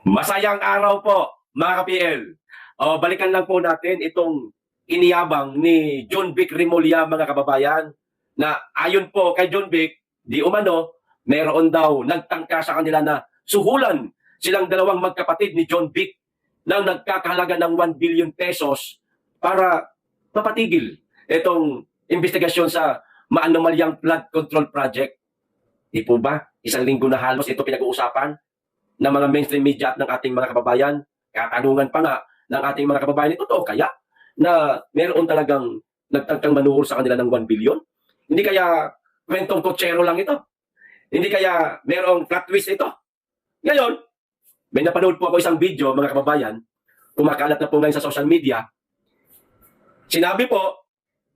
Masayang araw po, mga ka-PL. Balikan lang po natin itong iniyabang ni John Vic Remulla, mga kababayan, na ayon po kay John Vic, di umano, meron daw nagtangka sa kanila na suhulan silang dalawang magkapatid ni John Vic na nagkakahalaga ng 1 billion pesos para mapatigil itong investigasyon sa maanomalyang flood control project. Di po ba? Isang linggo na halos ito pinag-uusapan ng mga mainstream media at ng ating mga kababayan. Katanungan pa nga ng ating mga kababayan, totoo kaya na meron talagang nagtangkang manuhol sa kanila ng 1 billion? Hindi kaya kwentong kotsero lang ito? Hindi kaya merong plot twist ito? Ngayon, may napanood po ako isang video, mga kababayan, kumakalat na po ngayon sa social media. Sinabi po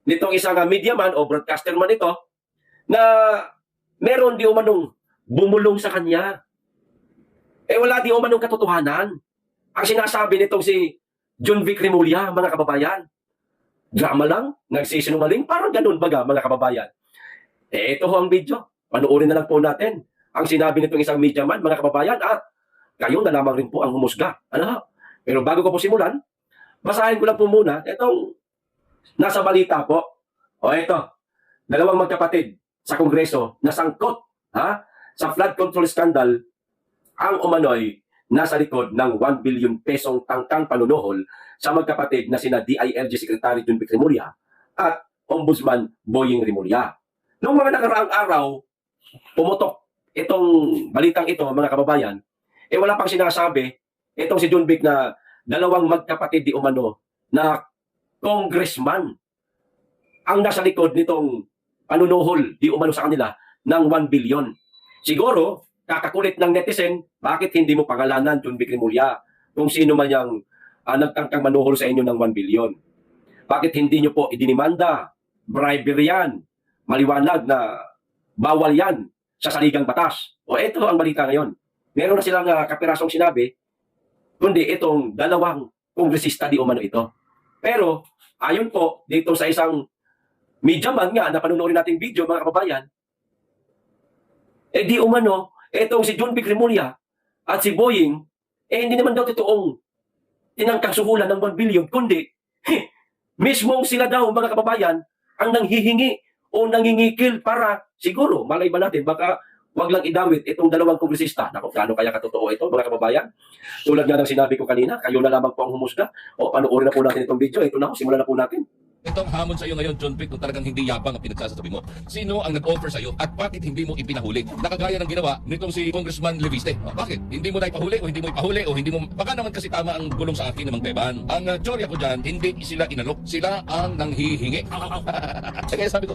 nitong isang media man o broadcaster man ito na meron di umanong bumulong sa kanya. Wala di umanong katotohanan. Ang sinasabi nitong si John Vic Remulla, mga kababayan. Drama lang, nagsisinungaling, parang ganun baga, mga kababayan. Ito ho ang video. Panoorin na lang po natin ang sinabi nitong isang media man, mga kababayan, kayo na lamang rin po ang humusga. Ano? Pero bago ko po simulan, basahin ko lang po muna itong nasa balita po. Ito, dalawang magkapatid sa Kongreso na sangkot sa flood control scandal ang umano'y nasa likod ng 1 billion pesong tangkang panunuhol sa magkapatid na sina DILG Secretary John Vic Remulla at Ombudsman Boying Remulla. Noong mga nakaraang araw, pumutok itong balitang ito, mga kababayan, wala pang sinasabi itong si John Vic na dalawang magkapatid di umano na congressman ang nasa likod nitong panunuhol di umano sa kanila ng 1 billion. Siguro, kakakulit ng netizen, bakit hindi mo pangalanan John Vic Remulla kung sino man yung nagtangkang manuhol sa inyo ng 1 billion? Bakit hindi nyo po idinimanda? Bribery yan. Maliwanag na bawal yan sa saligang batas. Ito ang balita ngayon. Meron na silang kapirasong sinabi, kundi itong dalawang kongresista di umano ito. Pero, ayon po dito sa isang media man nga na panunorin nating video, mga kababayan, di umano, etong si John Vic Remulla at si Boying, hindi naman daw totoong tinangkang suhulan ng 1 billion, kundi mismong sila daw, mga kababayan, ang nanghihingi o nangingikil para siguro, malay ba natin, baka wag lang idawit itong dalawang kongresista. Naku, gaano kaya katotoo ito, mga kababayan? Tulad nga ng sinabi ko kanina, kayo na lamang po ang humusga. Panoorin na po natin itong video. Ito na, simulan na po natin. Itong hamon sa iyo ngayon, John Vic, kung talagang hindi yabang ang pinagsasabi mo. Sino ang nag-offer sa iyo at bakit hindi mo ipinahuli? Nakagaya ng ginawa nitong si Congressman Leviste. Bakit? Hindi mo na ipahuli o hindi mo ipahuli o hindi mo... Baka naman kasi tama ang gulong sa akin ng Beban. Ang teorya ko dyan, hindi sila inalok. Sila ang nanghihingi. Kaya sabi ko,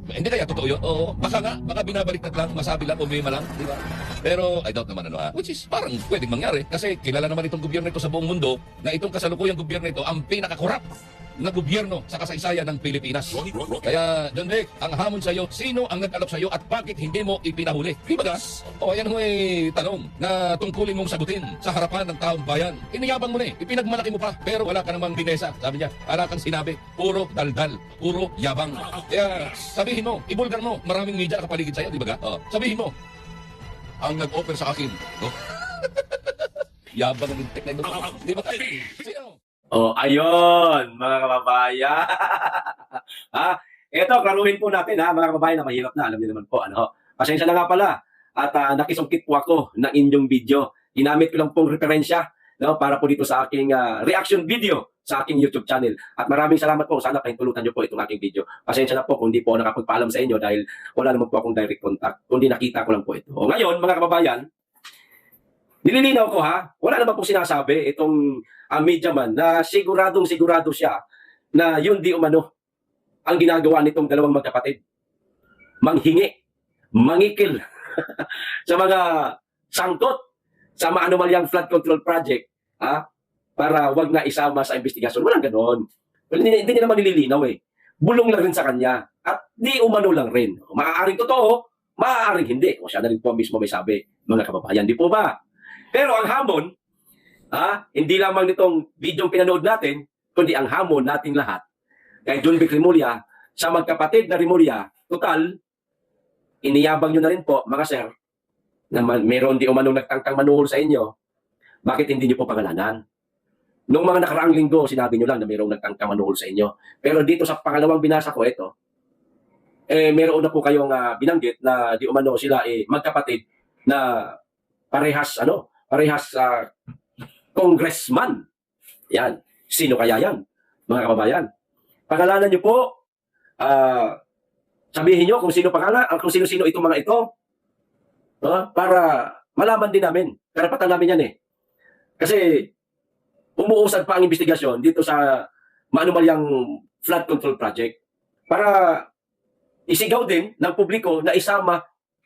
hindi kaya totoo yun? Oo. Baka nga, baka binabaliktad lang, masabi lang, umima lang. Di ba? Pero I doubt naman which is parang pwedeng mangyari. Kasi kilala naman itong gobyerno ito sa buong mundo na itong kasalukuyang gobyerno ito ang pinakakorap na gobyerno sa kasaysayan ng Pilipinas. Kaya, John Vic, ang hamon sa iyo, sino ang nag-alok sa iyo at bakit hindi mo ipinahuli? Di ba gas? Ayan ho tanong na tungkulin mong sagutin sa harapan ng taong bayan. Iniyabang mo na ipinagmalaki mo pa, pero wala ka namang binesa. Sabi niya, para kang sinabi, puro daldal, puro yabang. Kaya, sabihin mo, ibulgar mo, maraming media kapaligid sa iyo, di ba ga? Sabihin mo, ang nag-offer sa akin. Yabang ng teknology. Di ba? Sino? Ayun, mga kababayan. Ito, klaruhin po natin, mga kababayan, na mahirap na. Alam niyo naman po, pasensya na nga pala. At nakisungkit po ako ng inyong video. Ginamit ko lang pong referensya para po dito sa aking reaction video sa aking YouTube channel. At maraming salamat po. Sana pahintulutan niyo po itong aking video. Pasensya na po kung hindi po nakapagpaalam sa inyo dahil wala naman po akong direct contact. Kundi nakita ko lang po ito. Ngayon, mga kababayan, nililinaw ko wala naman po sinasabi itong media man na siguradong sigurado siya na yun di umano ang ginagawa nitong dalawang magkapatid. Manghingi, mangikil sa mga sangkot sa maanumalyang flood control project para wag na isama sa investigasyon. Walang ganon. Hindi niya naman nililinaw Bulong lang rin sa kanya at di umano lang rin. Maaaring totoo, maaaring hindi. O siya na rin po mismo may sabi, mga kababayan. Di po ba? Pero ang hamon, hindi lamang nitong video pinanood natin, kundi ang hamon nating lahat kay John Vic Remulla sa magkapatid na Remulla, total, iniyabang nyo na rin po, mga sir, na meron di umanong nagtangkang manuhol sa inyo, Bakit hindi niyo po pangalanan? Noong mga nakaraang linggo, sinabi niyo lang na mayroong nagtangkamanuhol sa inyo. Pero dito sa pangalawang binasa ko, ito, meron na po kayong binanggit na di umano sila magkapatid na parehas congressman. Yan. Sino kaya yan, mga kababayan? Pangalanan niyo po, sabihin niyo kung sino-sino itong mga ito, para malaman din namin. Karapatan namin yan eh. Kasi umuusad pa ang investigasyon dito sa maanumalyang flood control project para isigaw din ng publiko na isama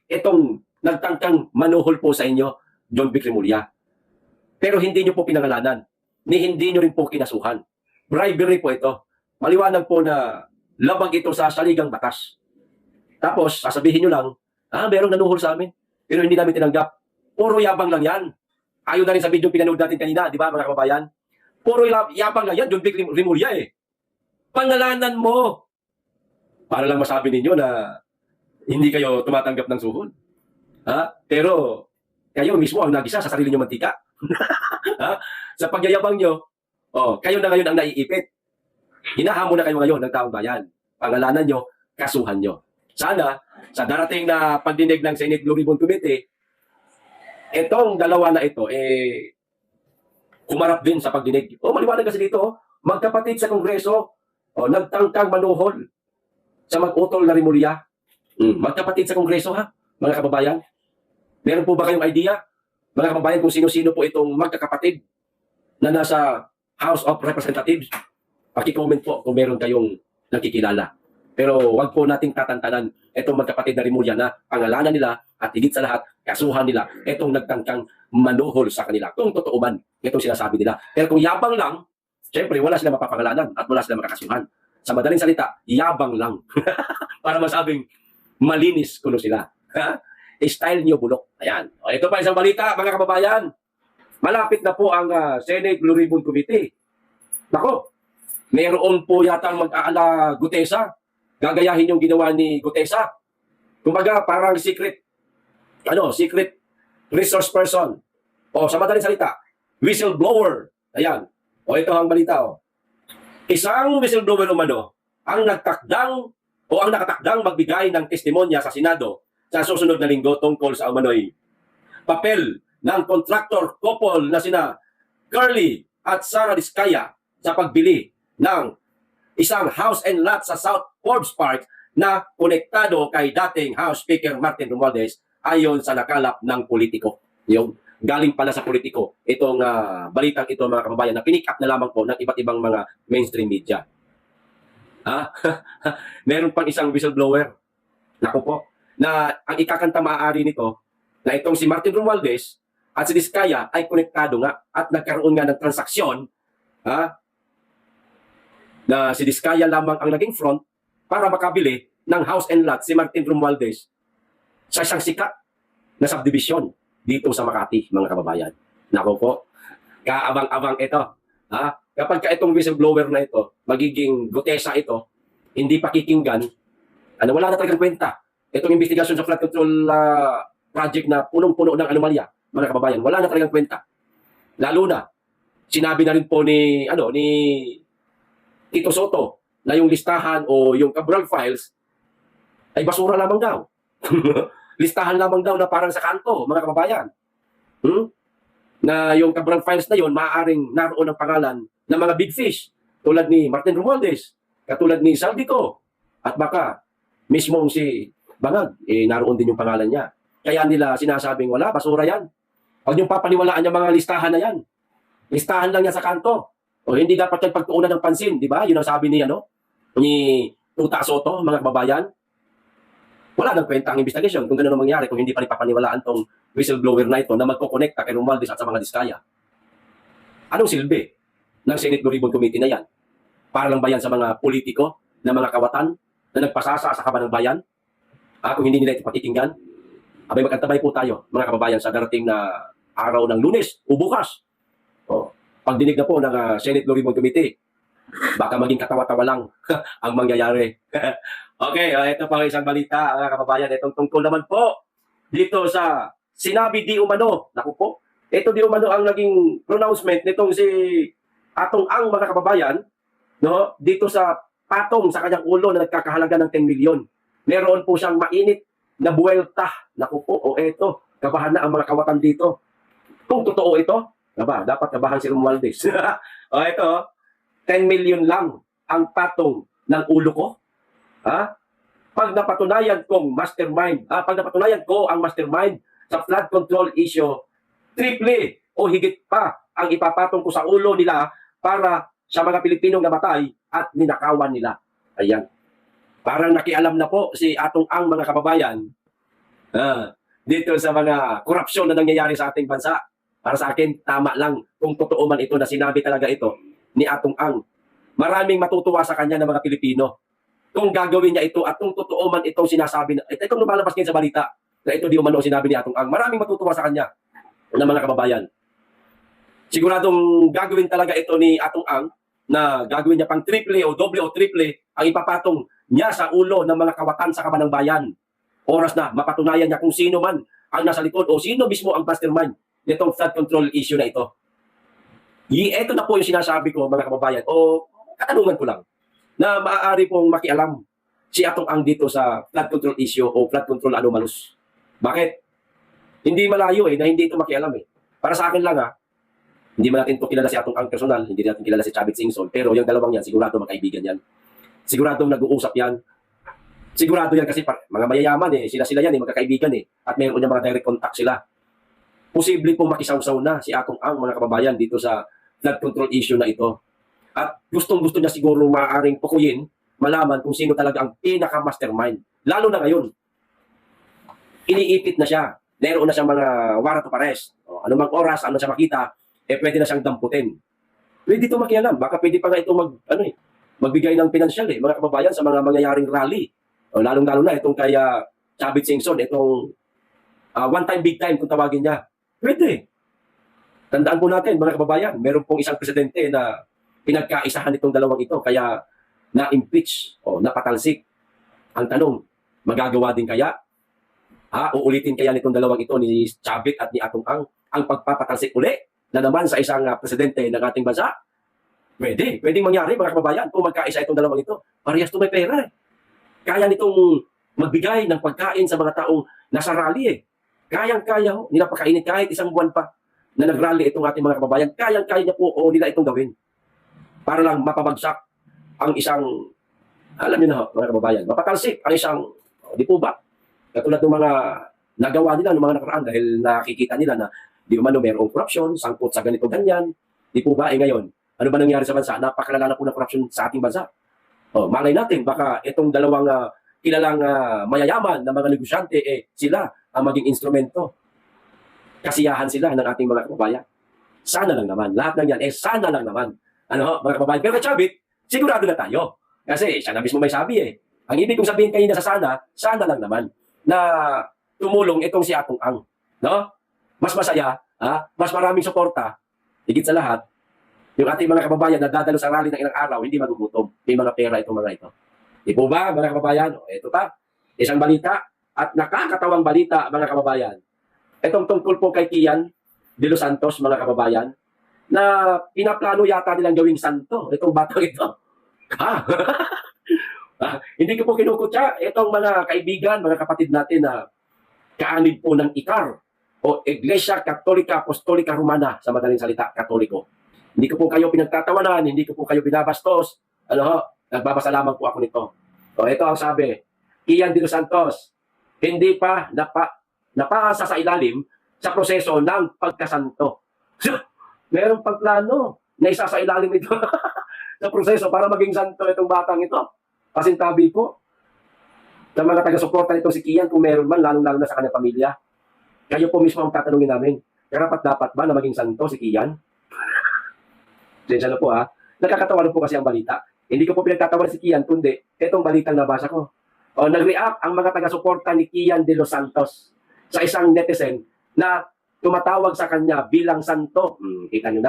itong nagtangkang manuhol po sa inyo, John Vic Remulla. Pero hindi nyo po pinangalanan, ni hindi nyo rin po kinasuhan. Bribery po ito. Maliwanag po na labag ito sa saligang batas. Tapos, sasabihin nyo lang, merong nanuhol sa amin, pero hindi namin tinanggap. Puro yabang lang yan. Ayaw na rin sa video pinanood natin kanina, di ba mga kababayan? Puro yabang lang yan, John Vic Remulla eh. Pangalanan mo. Para lang masabi ninyo na hindi kayo tumatanggap ng suhol. Pero kayo mismo ang nagisa sa sarili nyo mantika. Sa pagyayabang nyo, kayo na ngayon ang naiipit. Hinahamon na kayo ngayon ng taong bayan. Pangalanan nyo, kasuhan nyo. Sana, sa darating na pagdinig ng Senate Blue Ribbon Committee, itong dalawa na ito, kumarap din sa pagdinig. Maliwanag kasi dito, magkapatid sa Kongreso, nagtangkang manuhol sa mag-utol na Remulla. Magkapatid sa Kongreso mga kababayan. Meron po ba kayong idea, mga kababayan, kung sino-sino po itong magkakapatid na nasa House of Representatives? Paki-comment po kung meron kayong nakikilala. Pero wag po nating tatantanan itong magkapatid na Remulla na pangalanan nila at higit sa lahat, kasuhan nila itong nagtangkang manuhol sa kanila. Kung totoo man itong sinasabi nila. Pero kung yabang lang, syempre wala sila mapapangalanan at wala sila makakasuhan. Sa madaling salita, yabang lang. Para masabing malinis kuno sila. Style niyo bulok. Ayan. Ito pa isang balita, mga kababayan. Malapit na po ang Senate Blue Ribbon Committee. Nako, mayroon po yatang mag-aala Gutesa. Gagayahin yung ginawa ni Gutesa. Kumbaga, parang secret resource person. Sa madaling salita, whistleblower. Ayan. Ito ang balita. Isang whistleblower umano ang nakatakdang magbigay ng testimonya sa Senado sa susunod na linggo tungkol sa umano'y papel ng contractor couple na sina Curly at Sara Diskaya sa pagbili ng isang house and lot sa South Forbes Park na konektado kay dating House Speaker Martin Romualdez ayon sa nakalap ng politiko. Yung galing pala sa politiko itong balitang ito, mga kababayan, na pinick up na lamang po ng iba't ibang mga mainstream media. Meron pang isang whistleblower, naku po, na ang ikakanta maaari nito na itong si Martin Romualdez at si Diskaya ay konektado nga at nagkaroon nga ng transaksyon na si Diskaya lamang ang naging front para makabili ng house and lot si Martin Romualdez sa isang sikat na subdivision dito sa Makati, mga kababayan. Nako po, kaabang-abang ito. Kapag itong whistleblower na ito, magiging Gutesa ito, hindi pakikinggan, wala na talagang kwenta. Itong investigasyon sa flood control project na punong-puno ng anomalya, mga kababayan, wala na talagang kwenta. Lalo na, sinabi na rin po ni Tito Soto na yung listahan o yung Cabral files ay basura lamang daw. Listahan lamang daw na parang sa kanto, mga kababayan. Na yung Cabral files na yon maaaring naroon ang pangalan ng mga big fish tulad ni Martin Romualdez, katulad ni Saldico, at baka mismong si Bangag, naroon din yung pangalan niya. Kaya nila sinasabing wala, basura yan. Huwag niyong papaniwalaan yung mga listahan na yan. Listahan lang yan sa kanto. O hindi dapat yan pagtuunan ng pansin, di ba? Yun ang sabi ni Tuta Soto, mga kababayan. Wala nang kwenta ang investigasyon kung gano'n ang mangyari, kung hindi pa rin papaniwalaan tong whistleblower na ito na magkokonekta kay Romualdez at sa mga Diskaya. Anong silbi ng Senate Blue Ribbon Committee na yan? Para lang ba yan sa mga politiko, na mga kawatan, na nagpasasa sa kaban ng bayan? Kung hindi nila ito pakikinggan, abay magkantabay po tayo, mga kababayan, sa darating na araw ng Lunes o bukas. Pagdinig na po ng Senate Blue Ribbon Committee, baka maging katawa-tawa lang ang mangyayari. Okay, ito pa isang balita, mga kababayan. Itong tungkol naman po dito sa sinabi di umano. Naku po, ito di umano ang naging pronouncement nitong si Atong Ang, mga kababayan, no, dito sa patong sa kanyang ulo na nagkakahalaga ng 10 million. Meron po siyang mainit na buwelta. Naku po, o eto, kabahan na ang mga kawatan dito. Kung totoo ito, dapat kabahan si Romualdez. O ito, 10 million lang ang patong ng ulo ko. Ha? Pag napatunayan kong mastermind, pag napatunayan ko ang mastermind sa flood control issue, triple o higit pa ang ipapatong ko sa ulo nila para sa mga Pilipinong namatay at ninakawan nila. Ayan. Parang nakialam na po si Atong Ang, mga kababayan, dito sa mga korupsyon na nangyayari sa ating bansa. Para sa akin, tama lang kung totoo man ito na sinabi talaga ito ni Atong Ang. Maraming matutuwa sa kanya ng mga Pilipino kung gagawin niya ito at kung totoo man itong sinasabi na itong lumalabas ngayon sa balita na ito di umano sinabi ni Atong Ang. Maraming matutuwa sa kanya ng mga kababayan. Siguradong gagawin talaga ito ni Atong Ang na gagawin niya pang triple o doble o triple ang ipapatong niya sa ulo ng mga kawatan sa kabanang bayan. Oras na mapatunayan niya kung sino man ang nasa likod o sino mismo ang mastermind nitong flood control issue na ito. Ito na po yung sinasabi ko, mga kababayan, o katanungan ko lang na maaari pong makialam si Atong Ang dito sa flood control issue o flood control anomalous. Bakit? Hindi malayo na hindi ito makialam Para sa akin lang hindi man natin ito kilala si Atong Ang personal, hindi natin kilala si Chavit Singson, pero yung dalawang yan, sigurado magkaibigan yan. Siguradong nag-uusap yan. Sigurado yan kasi mga mayayaman sila yan magkakaibigan at mayroon yung mga direct contact sila. Posible pong makisawsaw na si Atong Ang, mga kababayan, dito sa flood control issue na ito. At gustong-gusto niya siguro maaaring pukuyin, malaman kung sino talaga ang pinaka-mastermind. Lalo na ngayon, iniipit na siya. Meron na siyang mga warrant of arrest. Anumang oras, ano siya makita, pwede na siyang damputin. Pwede ito makialam. Baka pwede pa nga ito magbigay ng pinansyal mga kababayan, sa mga mangyayaring rally. Lalong-lalo na itong kaya Chavit Singson, itong one time, big time kung tawagin niya. Pwede. Tandaan po natin, mga kababayan, meron pong isang presidente na pinagkaisahan itong dalawang ito, kaya na-impeach o napatalsik. Ang tanong, magagawa din kaya? Uulitin kaya nitong dalawang ito, ni Chavit at ni Atong ang pagpapatalsik uli na naman sa isang presidente ng ating bansa? Pwede. Pwedeng mangyari, mga kababayan, kung magkaisa itong dalawang ito. Parehas to may pera. Kaya nitong magbigay ng pagkain sa mga taong nasa rally Kayang-kaya ho. Ninapakainit kahit isang buwan pa na nag-rally itong ating mga kababayan. Kayang-kaya niya po nila itong gawin. Para lang mapabagsak ang isang, alam niyo na ho, mga kababayan, mapatalsik ang isang, di po ba? Katulad ng mga nagawa nila ng mga nakaraan dahil nakikita nila na di umano mayroong korupsyon, sangkot sa ganito ganyan. Di po ba? Ngayon, ano ba nangyari sa bansa? Napakalala na po ng korupsyon sa ating bansa. Malay natin, baka itong dalawang kilalang mayayaman na mga negosyante, sila ang maging instrumento. Kasiyahan sila ng ating mga kababayan. Sana lang naman. Lahat ng yan, sana lang naman. Mga kababayan. Pero kay Chavit, sigurado na tayo. Kasi siya na mismo may sabi Ang ibig kong sabihin kanina sa sana lang naman na tumulong itong si Atong Ang. No? Mas masaya, mas maraming suporta, higit sa lahat, yung ating mga kababayan na dadalo sa rally ng ilang araw, hindi magugutom. May mga pera itong mga ito. Di po ba, mga kababayan? Ito pa, isang balita at nakakatawang balita, mga kababayan. Itong tungkol po kay Kian de los Santos, mga kababayan, na pinaplano yata nilang gawing santo. Itong batang ito. Hindi ko po kinukutya. Itong mga kaibigan, mga kapatid natin na kaanib po ng ICAR o Iglesia Katolika Apostolika Romana, sa madaling salita, Katoliko. Hindi ko po kayo pinagtatawanan, hindi ko po kayo binabastos. Nagbabasa lamang po ako nito. Ito ang sabi, Kian de los Santos, hindi pa napasa sa ilalim sa proseso ng pagkasanto. Meron pang plano na isa sa ilalim ito sa proseso para maging santo itong batang ito. Pasintabi po sa mga taga-suporta nito si Kian, kung meron man, lalong-lalo na sa kanyang pamilya. Kayo po mismo ang tatanungin namin, karapat-dapat ba na maging santo si Kian? Sensya na po Nakakatawa po kasi ang balita. Hindi ko po pinagtatawanan si Kian, kundi itong balitang nabasa ko. Nag-react ang mga taga-suporta ni Kian de los Santos sa isang netizen na tumatawag sa kanya bilang santo. Kita nyo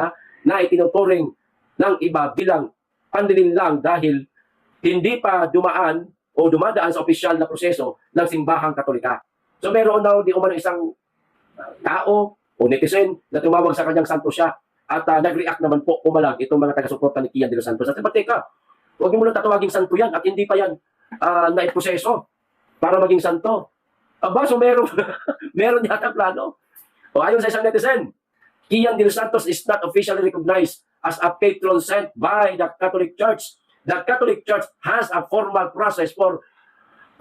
na itinuturing ng iba bilang panlilinlang dahil hindi pa dumaan o dumadaan sa opisyal na proseso ng simbahang Katolika. So meron daw di umano isang tao o o netizen na tumawag sa kanyang santo siya. At nag-react naman po, pumalag itong mga taga-suporta ni Kian de los Santos. At teka, huwag mo lang tatawaging santo yan at hindi pa yan naiproseso para maging santo. Aba, so meron, meron yata plano. O ayon sa isang netizen, Kian de los Santos is not officially recognized as a patron saint by the Catholic Church. The Catholic Church has a formal process for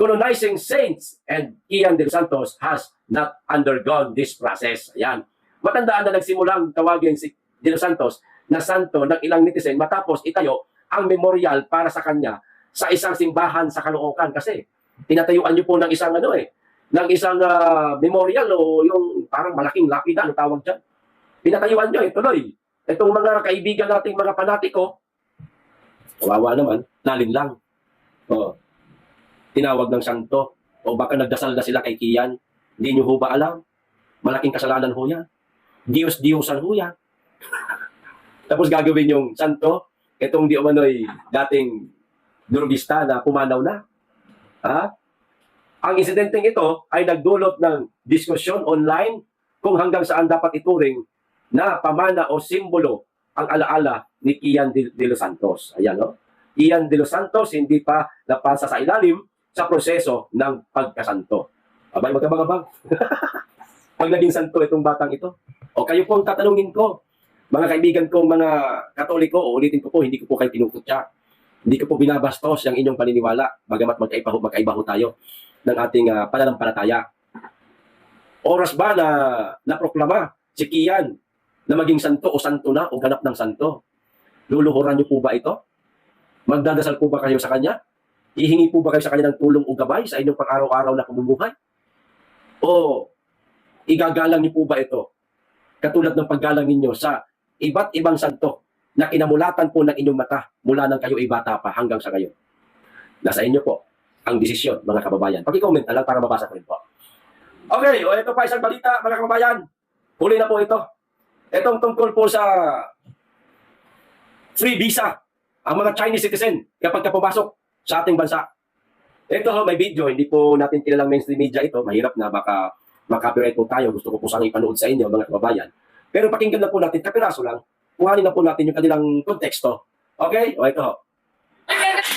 canonizing saints and Kian de los Santos has not undergone this process. Ayan. Matandaan na nagsimulang tawagin si de los Santos na santo ng ilang netizen matapos itayo ang memorial para sa kanya sa isang simbahan sa Caloocan kasi tinatayuan niyo po ng isang ng isang memorial o yung parang malaking lapida ang tawag diyan. Pinatayuan niyo tuloy. Itong mga kaibigan nating mga panatiko, kawawa naman, nalinlang. Oh. Tinawag ng santo o baka nagdasal na sila kay Kian. Hindi niyo ho ba alam? Malaking kasalanan ho yan. Diyos-diyosan ho yan. Tapos gagawin yung santo, itong di umano'y dating durugista na pumanaw na. Ha? Ang insidenteng ito ay nagdulot ng diskusyon online kung hanggang saan dapat ituring na pamana o simbolo ang alaala ni Kian de los Santos. Ayan, no? Kian de los Santos hindi pa napasa sa ilalim sa proseso ng pagkasanto. Abay, magkabang-abang. Pag naging santo itong batang ito. O kayo po ang tatanungin ko, mga kaibigan ko, mga Katoliko, o ulitin ko po, hindi ko po kayo tinukutya. Hindi ko po binabastos ang inyong paniniwala, bagamat magkaiba ho tayo ng ating pananampalataya. Oras ba na naproklama si Kian na maging santo o santo na o ganap ng santo? Luluhuran niyo po ba ito? Magdadasal po ba kayo sa kanya? Hihingi po ba kayo sa kanya ng tulong o gabay sa inyong pang-araw-araw na pamumuhay? O igagalang niyo po ba ito? Katulad ng paggalang ninyo sa iba't ibang santo na kinamulatan po ng inyong mata mula nang kayo ay bata pa hanggang sa ngayon. Nasa inyo po ang desisyon, mga kababayan. Pag-comment na lang para mabasa ko rin po. Okay, o ito pa isang balita, mga kababayan. Huli na po ito. Itong tungkol po sa free visa ang mga Chinese citizen kapag pumasok sa ating bansa. Ito may video, hindi po natin kilalang mainstream media ito. Mahirap na baka makapiright po tayo. Gusto ko po sanang ipanood sa inyo, mga kababayan. Pero pakinggan na po natin, kapiraso lang. Kuhanin na po natin yung kanilang konteksto. Okay? O ito.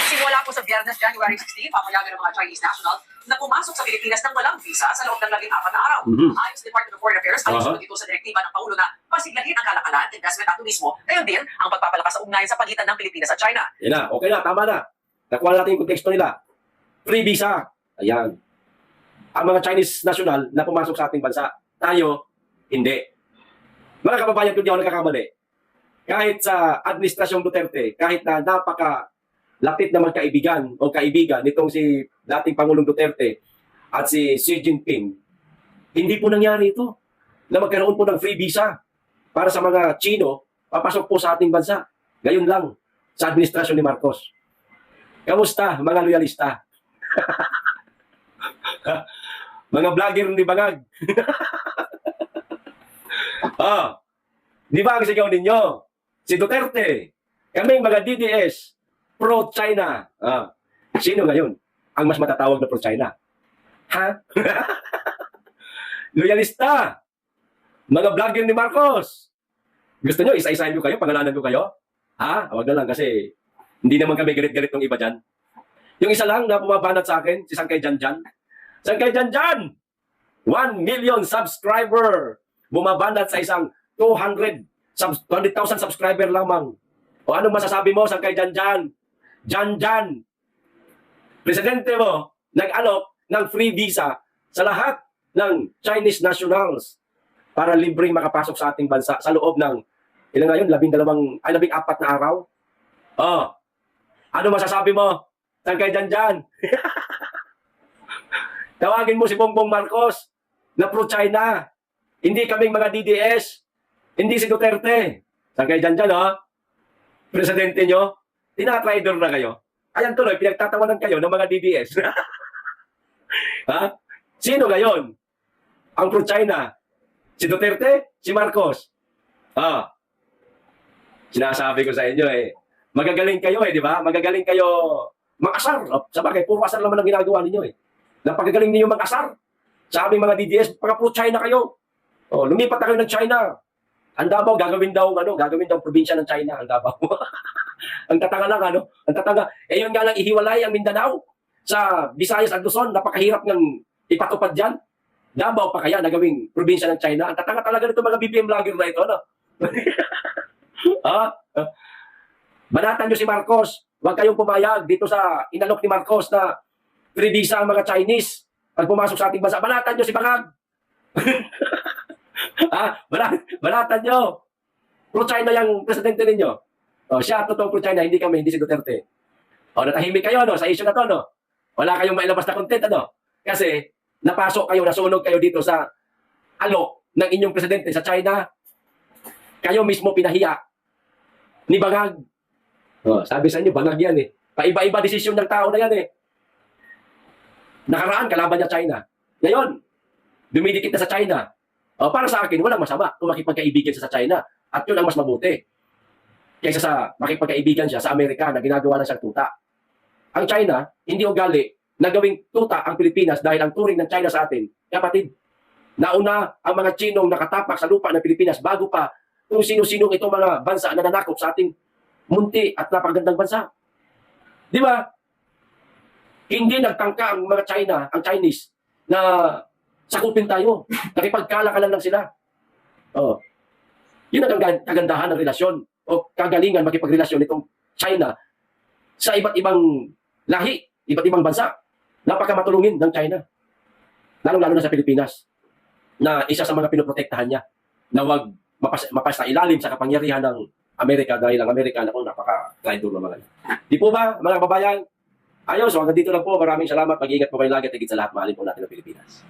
Simula po sa Biyernes, January 16, papayagan ng mga Chinese national na pumasok sa Pilipinas ng walang visa sa loob ng 14 na araw. Ayon sa Department of Foreign Affairs, ayon dito sa direktiba ng Pangulo na pasiglahin ang kalakalan, investment at turismo, gayon din ang pagpapalakas sa ugnayan sa pagitan ng Pilipinas at China. Yan na, okay na, tama na. Nakuha natin yung konteksto nila. Free visa. Ayan. Ang mga Chinese national na pumasok sa ating bansa, tayo, hindi. Mga kababayan, kung di ako nagkakamali, kahit sa Administrasyong Duterte, kahit na napaka-lapit na magkaibigan o kaibigan nitong si dating Pangulong Duterte at si Xi Jinping, hindi po nangyari ito na magkaroon po ng free visa para sa mga Chino, papasok po sa ating bansa. Ngayon lang, sa administrasyon ni Marcos. Kamusta, mga loyalista? Mga vlogger ni Bangag. Di ba ang sigaw ninyo? Si Duterte, kaming mga DDS, pro-China. Sino ngayon ang mas matatawag na pro-China? Ha? Loyalista! Mga vlogger ni Marcos. Gusto nyo, isa-isahin ko kayo, pangalanan ko kayo? Ha? Huwag na lang kasi hindi naman kami galit-galit ng iba dyan. Yung isa lang na bumabanat sa akin, si Sangkay Janjan. Sangkay Janjan! 1 million subscriber! Bumabanat sa isang 200,000 subscriber lamang. O anong masasabi mo, Sangkay Janjan? Janjan! Presidente mo, nag-alok ng free visa sa lahat ng Chinese nationals para libreng makapasok sa ating bansa sa loob ng ilan ngayon, 14 na araw. Ano masasabi mo? Sangkay Janjan? Tawagin mo si Bongbong Marcos na pro-China. Hindi kaming mga DDS. Hindi si Duterte. Sangkay Janjan, Presidente nyo, tinatraidor na kayo. Ayan tuloy, pinagtatawanan kayo ng mga DDS. Ha? Sino ngayon? Ang pro-China? Si Duterte? Si Marcos? Sinasabi ko sa inyo magagaling kayo di ba? Magagaling kayo mag-asar. Sa bagay, puro asar naman ang ginagawa ninyo Napagagaling ninyo mag-asar. Sa aming mga DDS, mga pro-China kayo. Oh, lumipat na kayo ng China. Ang Davao, gagawin daw probinsya ng China, ang Davao. Ang tatanga lang, Ang tatanga. Eh, yun nga lang, ihiwalay ang Mindanao sa Visayas at Luzon. Napakahirap ng ipatupad dyan. Davao pa kaya na gawing probinsya ng China. Ang tatanga talaga nito mga BBM vlogger na ito, Banatan nyo si Marcos. Huwag kayong pumayag dito sa inalok ni Marcos na free visa ang mga Chinese pag pumasok sa ating bansa. Banatan nyo si Bangag. Banatan nyo. Pro-China yung presidente ninyo. Siya, totoong pro-China, hindi kami, hindi si Duterte. Natahimik kayo, sa issue na to, Wala kayong mailabas na content, Kasi, napasok kayo, nasunog kayo dito sa alok ng inyong presidente sa China. Kayo mismo pinahiya ni Bangag. Sabi sa inyo, Bangag yan Paiba-iba desisyon ng tao na yan Nakaraan, kalaban niya China. Ngayon, dumidikit na sa China. Para sa akin, walang masama kung makipagkaibigan siya sa China. At yun ang mas mabuti. Kaysa sa makipagkaibigan siya sa Amerika na ginagawa ng siyang tuta. Ang China, hindi ugali na gawing tuta ang Pilipinas dahil ang turing ng China sa atin, kapatid, nauna ang mga Chinong nakatapak sa lupa ng Pilipinas bago pa kung sino-sinong itong mga bansa na nanakop sa ating munti at napakagandang bansa. Di ba? Hindi nagtangka ang mga China, ang Chinese, na sakupin tayo. Nakipagkalakalan lang sila. Yun ang kagandahan ng relasyon o kagalingan makipagrelasyon nitong China sa iba't ibang lahi, iba't ibang bansa. Napakamatulungin ng China. Lalong-lalo na sa Pilipinas na isa sa mga pinoprotektahan niya na wag mapasa ilalim sa kapangyarihan ng Amerika dahil ang Amerika napaka-traitor na mga yan. Di po ba, mga kababayan? Ayos, hanggang dito lang po. Maraming salamat. Mag-iingat po kayo lagi at higit sa lahat. Mahalin po natin ang Pilipinas.